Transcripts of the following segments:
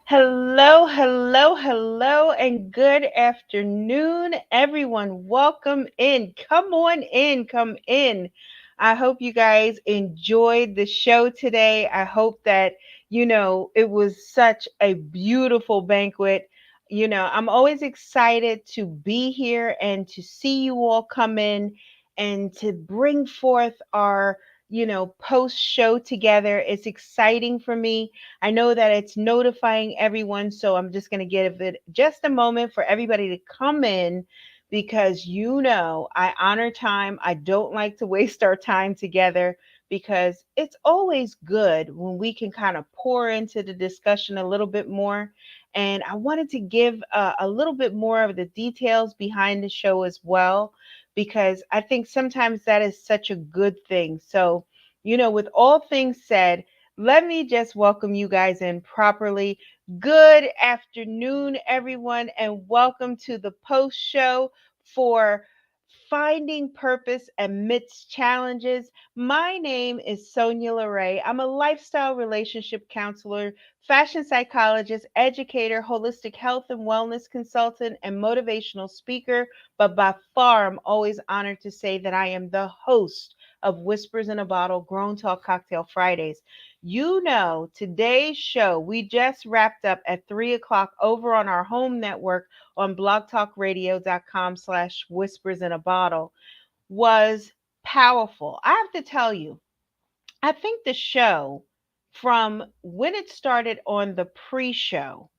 Hello, hello, hello, and good afternoon, everyone. Welcome in. Come on in, come in. I hope you guys enjoyed the show today. I hope that, it was such a beautiful banquet. I'm always excited to be here and to see you all come in and to bring forth our, post show together. It's exciting for me. I know that it's notifying everyone, so I'm just going to give it just a moment for everybody to come in because I honor time. I don't like to waste our time together because it's always good when we can kind of pour into the discussion a little bit more. And I wanted to give a little bit more of the details behind the show as well, because I think sometimes that is such a good thing. So, with all things said, let me just welcome you guys in properly. Good afternoon, everyone, and welcome to the post show for Finding Purpose Amidst Challenges. My name is Sonya LaRae. I'm a lifestyle relationship counselor, fashion psychologist, educator, holistic health and wellness consultant, and motivational speaker. But by far, I'm always honored to say that I am the host of Whispers in a Bottle Grown Talk Cocktail Fridays. Today's show, we just wrapped up at 3 o'clock over on our home network on blogtalkradio.com/whispers in a bottle, was powerful. I have to tell you, I think the show, from when it started on the pre show,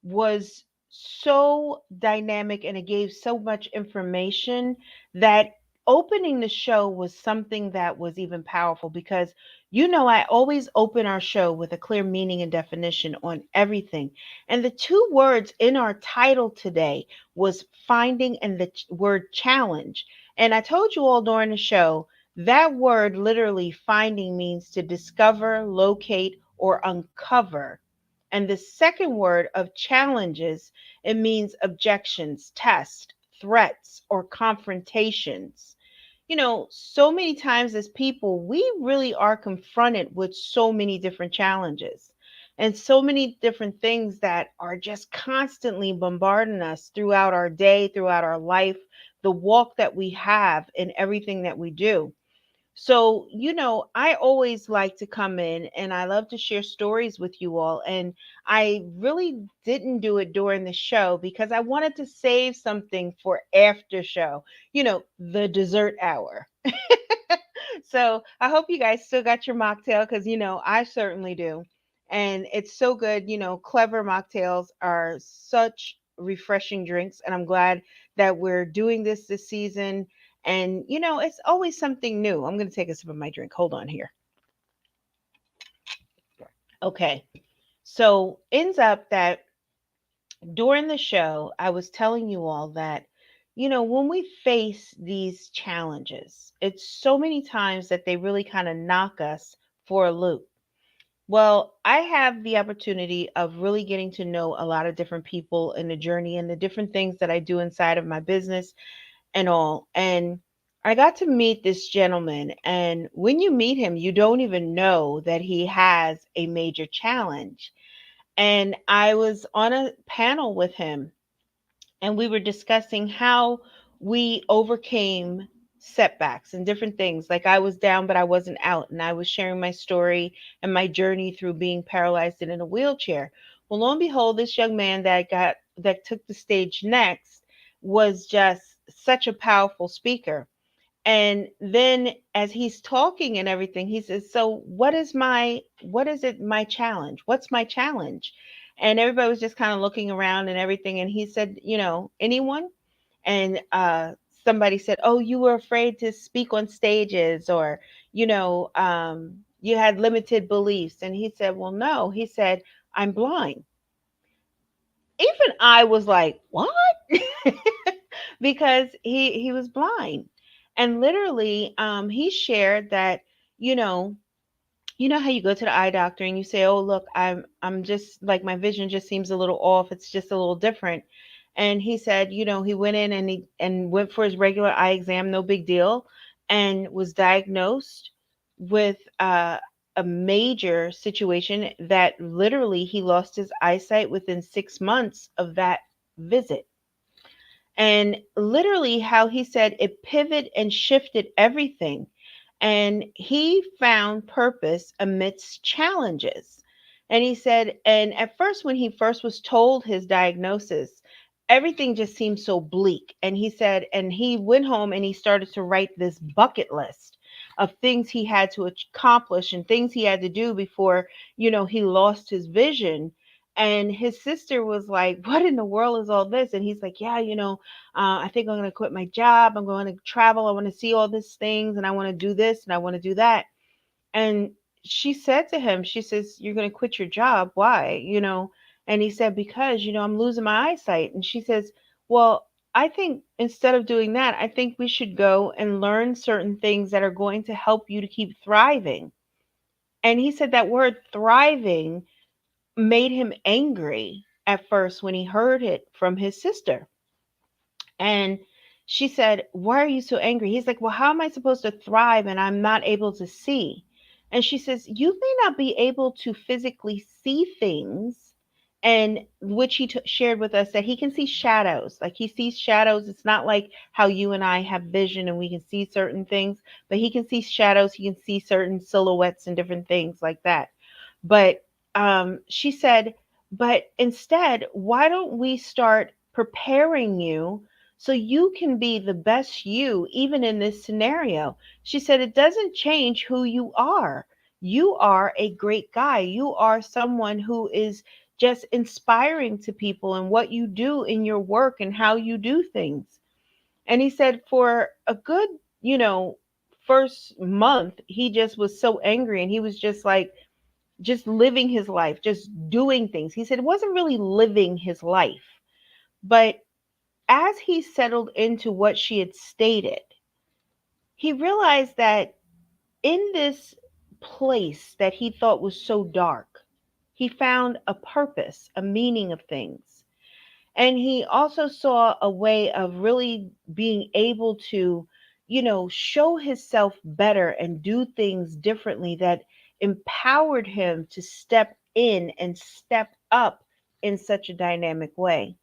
was so dynamic and it gave so much information that opening the show was something that was even powerful because I always open our show with a clear meaning and definition on everything. And the two words in our title today was finding and the word challenge. And I told you all during the show that word, literally finding, means to discover, locate, or uncover. And the second word of challenges, it means objections, tests, threats, or confrontations. So many times as people, we really are confronted with so many different challenges and so many different things that are just constantly bombarding us throughout our day, throughout our life, the walk that we have, and everything that we do. So, I always like to come in and I love to share stories with you all. And I really didn't do it during the show because I wanted to save something for after show, the dessert hour. So I hope you guys still got your mocktail because, I certainly do. And it's so good. Clever mocktails are such refreshing drinks. And I'm glad that we're doing this season. And, it's always something new. I'm going to take a sip of my drink. Hold on here. Okay. So, ends up that during the show, I was telling you all that, when we face these challenges, it's so many times that they really kind of knock us for a loop. Well, I have the opportunity of really getting to know a lot of different people in the journey and the different things that I do inside of my business and all. And I got to meet this gentleman. And when you meet him, you don't even know that he has a major challenge. And I was on a panel with him and we were discussing how we overcame setbacks and different things. Like I was down, but I wasn't out. And I was sharing my story and my journey through being paralyzed and in a wheelchair. Well, lo and behold, this young man that took the stage next was just such a powerful speaker. And then as he's talking and everything, he says, "So what is it my challenge? What's my challenge?" And everybody was just kind of looking around and everything. And he said, anyone? And somebody said, "Oh, you were afraid to speak on stages, or, you had limited beliefs." And he said, "Well, no." He said, "I'm blind." Even I was like, "What?" Because he was blind. And literally, he shared that, you know, how you go to the eye doctor and you say, "Oh, look, I'm just like my vision just seems a little off. It's just a little different." And he said, he went in and he went for his regular eye exam, no big deal, and was diagnosed with a major situation that literally he lost his eyesight within 6 months of that visit. And literally, how he said it pivoted and shifted everything. And he found purpose amidst challenges. And he said, and at first, when he first was told his diagnosis, everything just seemed so bleak. And he said, and he went home and he started to write this bucket list of things he had to accomplish and things he had to do before, he lost his vision. And his sister was like, "What in the world is all this?" And he's like, "Yeah, I think I'm going to quit my job. I'm going to travel. I want to see all these things and I want to do this and I want to do that." And she said to him, she says, "You're going to quit your job. Why?" And he said, "Because, I'm losing my eyesight." And she says, "Well, I think instead of doing that, I think we should go and learn certain things that are going to help you to keep thriving." And he said that word thriving made him angry at first when he heard it from his sister. And she said, "Why are you so angry?" He's like, "Well, how am I supposed to thrive and I'm not able to see?" And she says, "You may not be able to physically see things." And which he shared with us that he can see shadows. Like he sees shadows. It's not like how you and I have vision and we can see certain things, but he can see shadows. He can see certain silhouettes and different things like that. But she said, "But instead, why don't we start preparing you so you can be the best you, even in this scenario?" She said, "It doesn't change who you are. You are a great guy. You are someone who is just inspiring to people and what you do in your work and how you do things." And he said, for a good, you know, first month, he just was so angry and he was just like, just living his life, just doing things. He said it wasn't really living his life, but as he settled into what she had stated, he realized that in this place that he thought was so dark, he found a purpose, a meaning of things. And he also saw a way of really being able to, show himself better and do things differently that empowered him to step in and step up in such a dynamic way.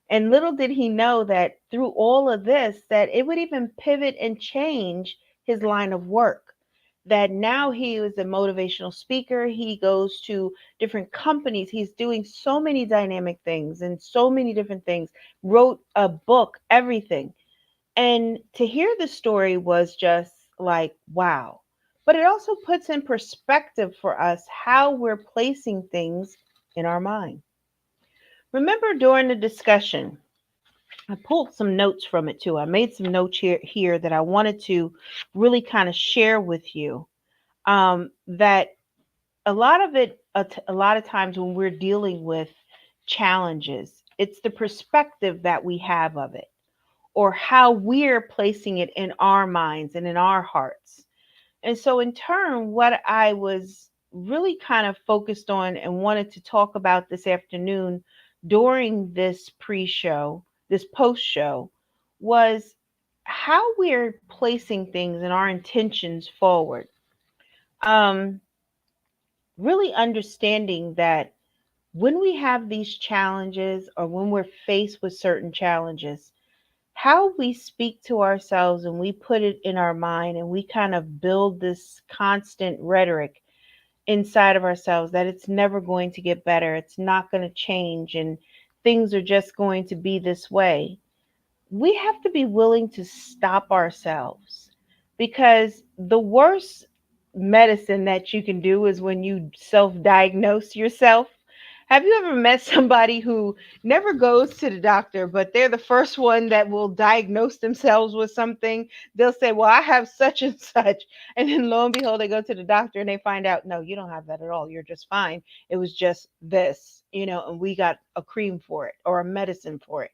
And little did he know that through all of this, that it would even pivot and change his line of work. That now he is a motivational speaker. He goes to different companies. He's doing so many dynamic things and so many different things. Wrote a book, everything. And to hear the story was just like, wow. But it also puts in perspective for us how we're placing things in our mind. Remember during the discussion, I pulled some notes from it too. I made some notes here that I wanted to really kind of share with you. That a lot of it, a lot of times when we're dealing with challenges, it's the perspective that we have of it, or how we're placing it in our minds and in our hearts. And so, in turn, what I was really kind of focused on and wanted to talk about this afternoon during this pre show, this post show, was how we're placing things and our intentions forward. Um, really understanding that when we have these challenges or when we're faced with certain challenges, how we speak to ourselves and we put it in our mind and we kind of build this constant rhetoric inside of ourselves that it's never going to get better, it's not going to change, and things are just going to be this way. We have to be willing to stop ourselves, because the worst medicine that you can do is when you self diagnose yourself. Have you ever met somebody who never goes to the doctor, but they're the first one that will diagnose themselves with something? They'll say, "Well, I have such and such." And then lo and behold, they go to the doctor and they find out, "No, you don't have that at all. You're just fine. It was just this, and we got a cream for it or a medicine for it."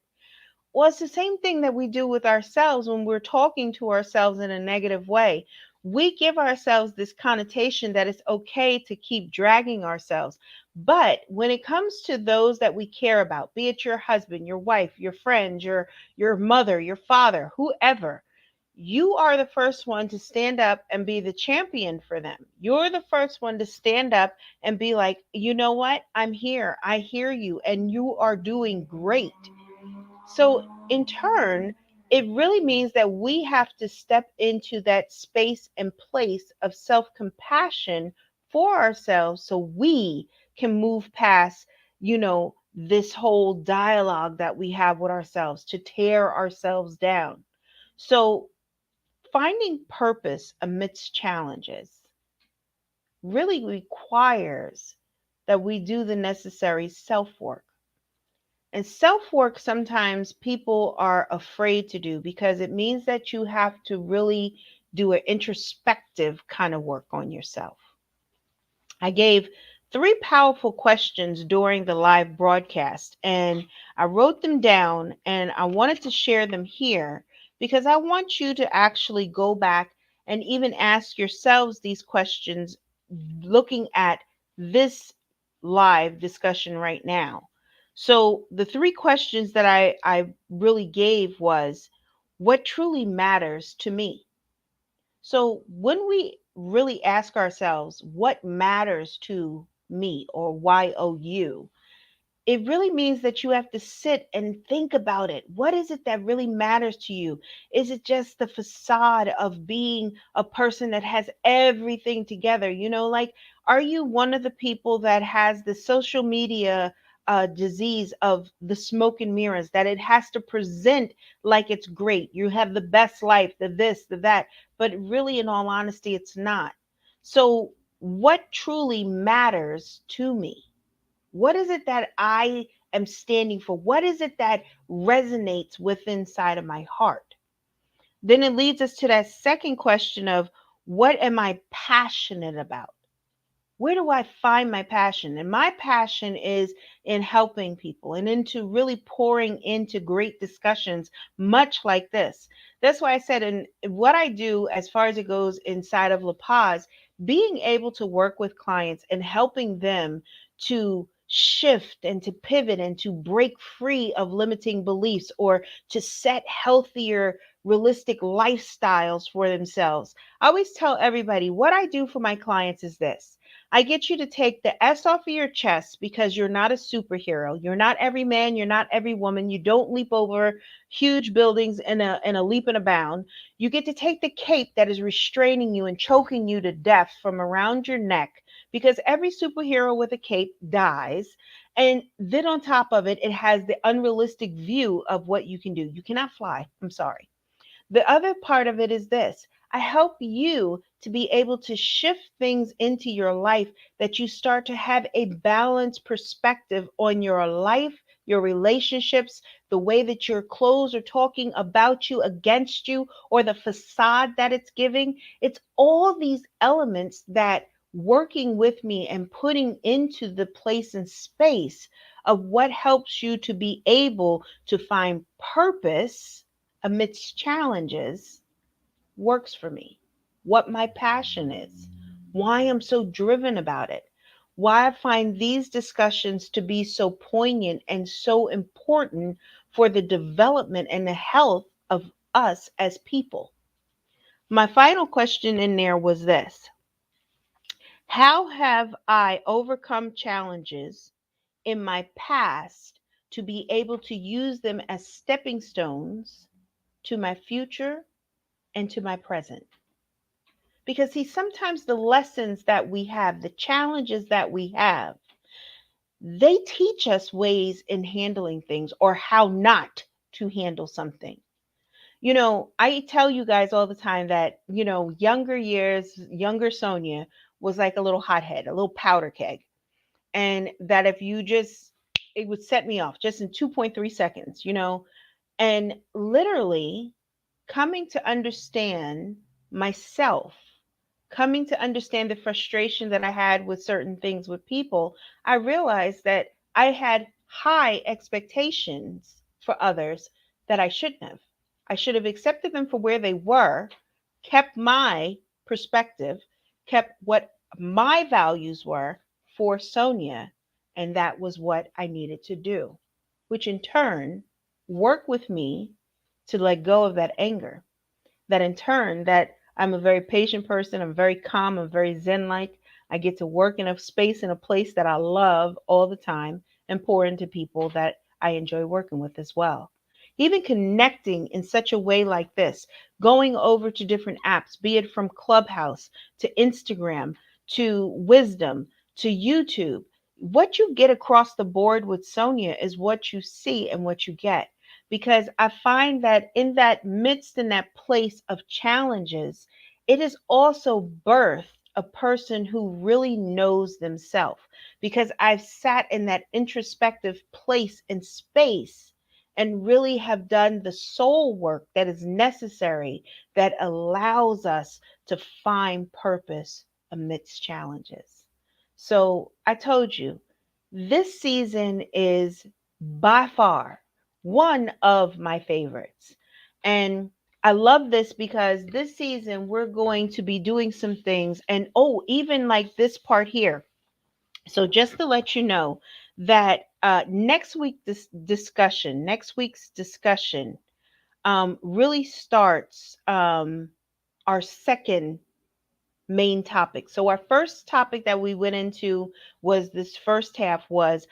Well, it's the same thing that we do with ourselves when we're talking to ourselves in a negative way. We give ourselves this connotation that it's okay to keep dragging ourselves. But when it comes to those that we care about, be it your husband, your wife, your friend, your mother, your father, whoever, You are the first one to stand up and be the champion for them. You're the first one to stand up and be like, you know what? I'm here. I hear you, and you are doing great. So, in turn, it really means that we have to step into that space and place of self compassion for ourselves so we can move past, this whole dialogue that we have with ourselves to tear ourselves down. So, finding purpose amidst challenges really requires that we do the necessary self work. And self work sometimes people are afraid to do because it means that you have to really do an introspective kind of work on yourself. I gave three powerful questions during the live broadcast, and I wrote them down and I wanted to share them here because I want you to actually go back and even ask yourselves these questions looking at this live discussion right now. So, the three questions that I really gave was, what truly matters to me? So when we really ask ourselves, what matters to me or YOU, it really means that you have to sit and think about it. What is it that really matters to you? Is it just the facade of being a person that has everything together? Like, are you one of the people that has the social media disease of the smoke and mirrors, that it has to present like it's great? You have the best life, the this, the that, but really, in all honesty, it's not. So, what truly matters to me? What is it that I am standing for? What is it that resonates with inside of my heart? Then it leads us to that second question of, what am I passionate about? Where do I find my passion? And my passion is in helping people and into really pouring into great discussions, much like this. That's why I said, and what I do as far as it goes inside of LaPaz, being able to work with clients and helping them to shift and to pivot and to break free of limiting beliefs or to set healthier, realistic lifestyles for themselves. I always tell everybody what I do for my clients is this. I get you to take the S off of your chest because you're not a superhero. You're not every man. You're not every woman. You don't leap over huge buildings in a leap and a bound. You get to take the cape that is restraining you and choking you to death from around your neck because every superhero with a cape dies. And then on top of it, it has the unrealistic view of what you can do. You cannot fly. I'm sorry. The other part of it is this. I help you to be able to shift things into your life that you start to have a balanced perspective on your life, your relationships, the way that your clothes are talking about you, against you, or the facade that it's giving. It's all these elements that working with me and putting into the place and space of what helps you to be able to find purpose amidst challenges works for me. What my passion is, why I'm so driven about it, why I find these discussions to be so poignant and so important for the development and the health of us as people. My final question in there was this: how have I overcome challenges in my past to be able to use them as stepping stones to my future and to my present? Because, see, sometimes the lessons that we have, the challenges that we have, they teach us ways in handling things or how not to handle something. I tell you guys all the time that, younger years, younger Sonya was like a little hothead, a little powder keg. And that if you just, it would set me off just in 2.3 seconds. And literally coming to understand myself, coming to understand the frustration that I had with certain things with people, I realized that I had high expectations for others that I shouldn't have. I should have accepted them for where they were, kept my perspective, kept what my values were for Sonia, and that was what I needed to do, which in turn worked with me to let go of that anger. that in turn that I'm a very patient person, I'm very calm, I'm very zen like. I get to work in a space in a place that I love all the time and pour into people that I enjoy working with as well. Even connecting in such a way like this, going over to different apps, be it from Clubhouse to Instagram to Wisdom to YouTube. What you get across the board with Sonya is what you see and what you get. Because I find that in that midst, in that place of challenges, it is also birth a person who really knows themselves. Because I've sat in that introspective place and space and really have done the soul work that is necessary that allows us to find purpose amidst challenges. So I told you, this season is by far one of my favorites. And I love this because this season we're going to be doing some things. And oh, even like this part here. So just to let you know that next week's discussion really starts our second main topic. So our first topic that we went into was this first half was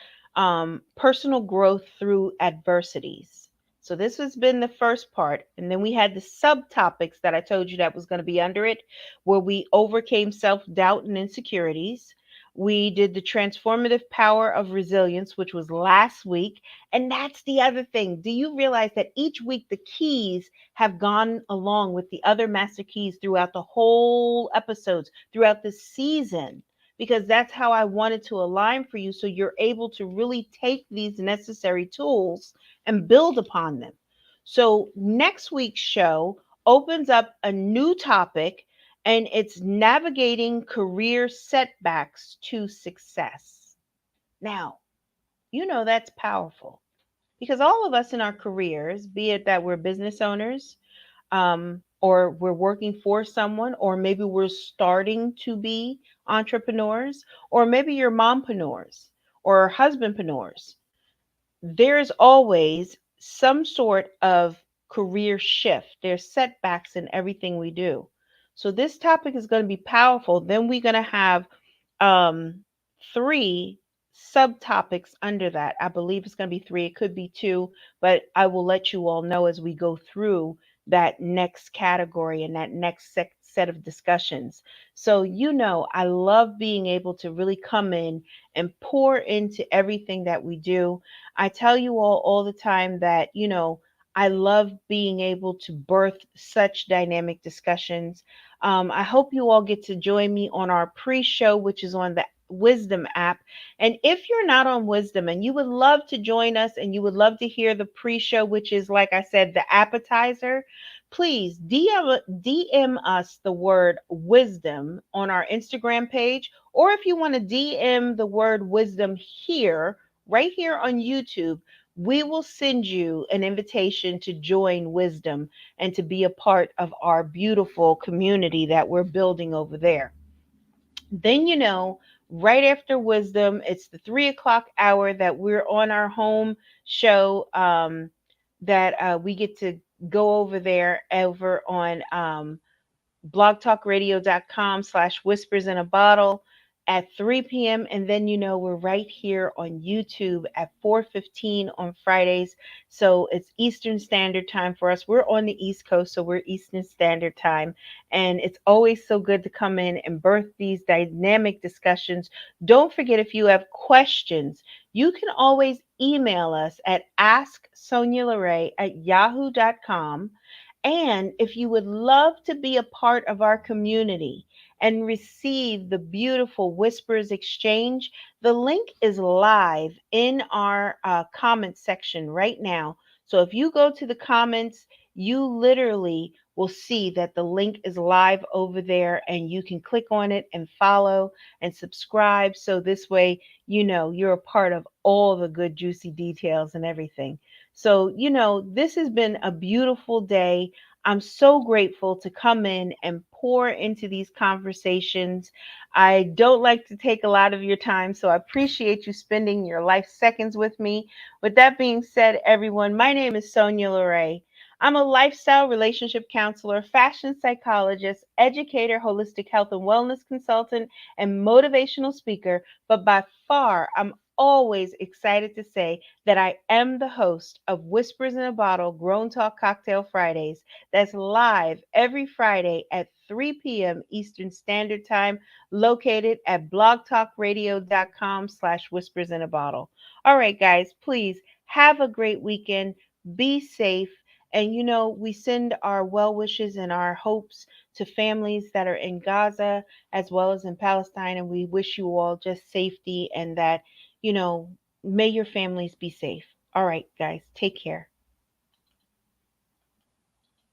personal growth through adversities. So this has been the first part, and then we had the subtopics that I told you that was going to be under it, where we overcame self-doubt and insecurities. We did the transformative power of resilience, which was last week. And that's the other thing. Do you realize that each week the keys have gone along with the other master keys throughout the whole episodes, throughout the season, because that's how I wanted to align for you so you're able to really take these necessary tools and build upon them. So, next week's show opens up a new topic and it's navigating career setbacks to success. Now, you know that's powerful because all of us in our careers, be it that we're business owners, or we're working for someone, or maybe we're starting to be entrepreneurs, or maybe you're mompreneurs or husbandpreneurs. There's always some sort of career shift. There's setbacks in everything we do. So this topic is going to be powerful. Then we're going to have um, three subtopics under that. I believe it's going to be three. It could be two, but I will let you all know as we go through that next category and that next set of discussions. So, I love being able to really come in and pour into everything that we do. I tell you all the time that, I love being able to birth such dynamic discussions. I hope you all get to join me on our pre show, which is on the Wisdom app. And if you're not on Wisdom and you would love to join us and you would love to hear the pre show, which is, like I said, the appetizer, please DM us the word wisdom on our Instagram page. Or if you want to DM the word wisdom here, right here on YouTube, we will send you an invitation to join Wisdom and to be a part of our beautiful community that we're building over there. Then, right after Wisdom, it's the 3 o'clock hour that we're on our home show, that we get to go over there over on blogtalkradio.com/whispers in a bottle at 3 p.m. And then, we're right here on YouTube at 4:15 on Fridays. So it's Eastern Standard Time for us. We're on the East Coast, so we're Eastern Standard Time. And it's always so good to come in and birth these dynamic discussions. Don't forget, if you have questions, you can always email us at asksonyalarae@yahoo.com. And if you would love to be a part of our community and receive the beautiful Whispers Exchange, the link is live in our comment section right now. So if you go to the comments, you literally will see that the link is live over there and you can click on it and follow and subscribe. So this way, you're a part of all the good, juicy details and everything. So, this has been a beautiful day. I'm so grateful to come in and pour into these conversations. I don't like to take a lot of your time, so I appreciate you spending your life seconds with me. With that being said, everyone, my name is Sonya LaRae. I'm a lifestyle relationship counselor, fashion psychologist, educator, holistic health and wellness consultant, and motivational speaker. But by far, I'm always excited to say that I am the host of Whispers in a Bottle Grown Talk Cocktail Fridays. That's live every Friday at 3 p.m. Eastern Standard Time, located at blogtalkradio.com/whispers in a bottle. All right, guys, please have a great weekend. Be safe. And we send our well wishes and our hopes to families that are in Gaza as well as in Palestine. And we wish you all just safety and that, you know, may your families be safe. All right, guys, take care.